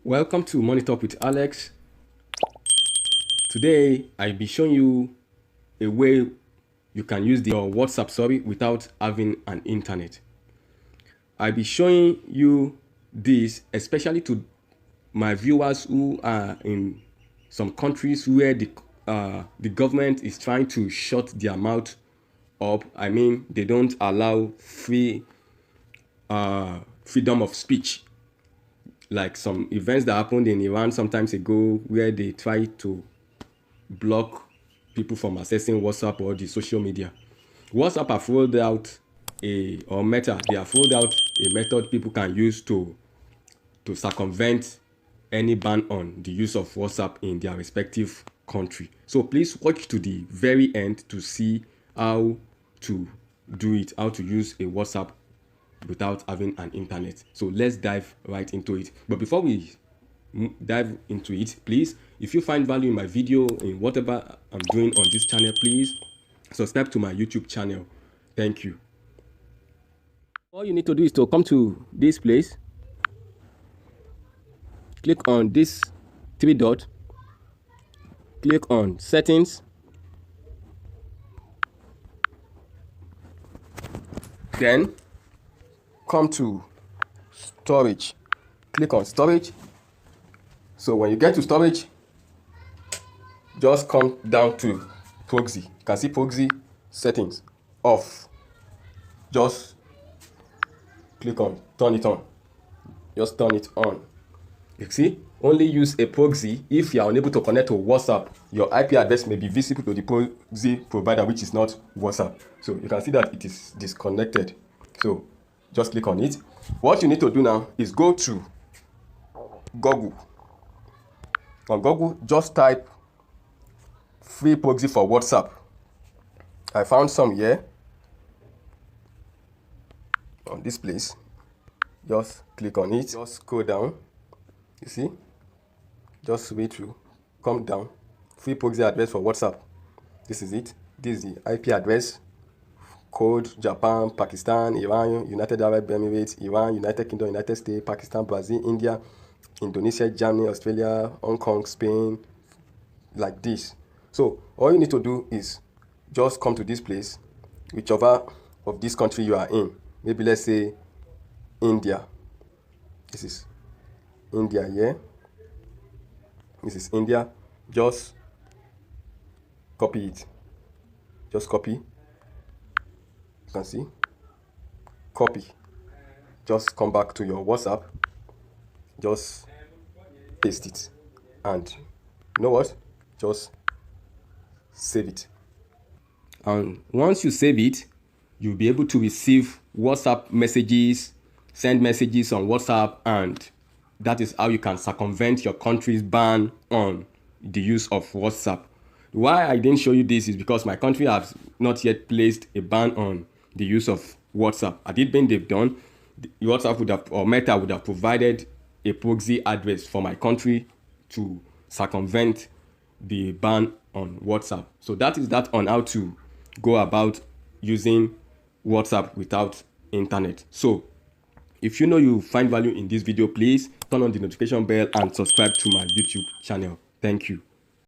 Welcome to Money Talk with Alex. Today, I'll be showing you a way you can use your WhatsApp without having an internet. I'll be showing you this especially to my viewers who are in some countries where the government is trying to shut their mouth up. I mean, they don't allow freedom of speech. Like some events that happened in Iran sometimes ago where they try to block people from accessing WhatsApp or the social media. WhatsApp have rolled out Meta, they have rolled out a method people can use to circumvent any ban on the use of WhatsApp in their respective country. So please watch to the very end to see how to do it, how to use a WhatsApp without having an internet. So let's dive right into it. But before we dive into it, please, if you find value in my video, in whatever I'm doing on this channel, please subscribe to my YouTube channel. Thank you. All you need to do is to come to this place, click on this three dot, click on settings, then come to storage, click on storage. So when you get to storage, just come down to Proxy. You can see Proxy settings off. Just click on turn it on. Just turn it on. You see, only use a proxy if you are unable to connect to WhatsApp. Your IP address may be visible to the proxy provider, which is not WhatsApp. So you can see that it is disconnected. So just click on it. What you need to do now is go to Google. On Google, just type free proxy for WhatsApp. I found some here on this place. Just click on it. Just scroll down. You see? Just wait through. Come down. Free proxy address for WhatsApp. This is it. This is the IP address. Code: Japan, Pakistan, Iran, United Arab Emirates, Iran, United Kingdom, United States, Pakistan, Brazil, India, Indonesia, Germany, Australia, Hong Kong, Spain, like this. So all you need to do is just come to this place, whichever of this country you are in. Maybe let's say India. This is India here. This is India. Just copy it. Just copy. You can see. Copy. Just come back to your WhatsApp. Just paste it. And you know what? Just save it. And once you save it, you'll be able to receive WhatsApp messages, send messages on WhatsApp, and that is how you can circumvent your country's ban on the use of WhatsApp. Why I didn't show you this is because my country has not yet placed a ban on the use of WhatsApp. Had it been they've done, WhatsApp would have, or Meta would have provided a proxy address for my country to circumvent the ban on WhatsApp. So that is that on how to go about using WhatsApp without internet. So if you know you find value in this video, please turn on the notification bell and subscribe to my YouTube channel. Thank you.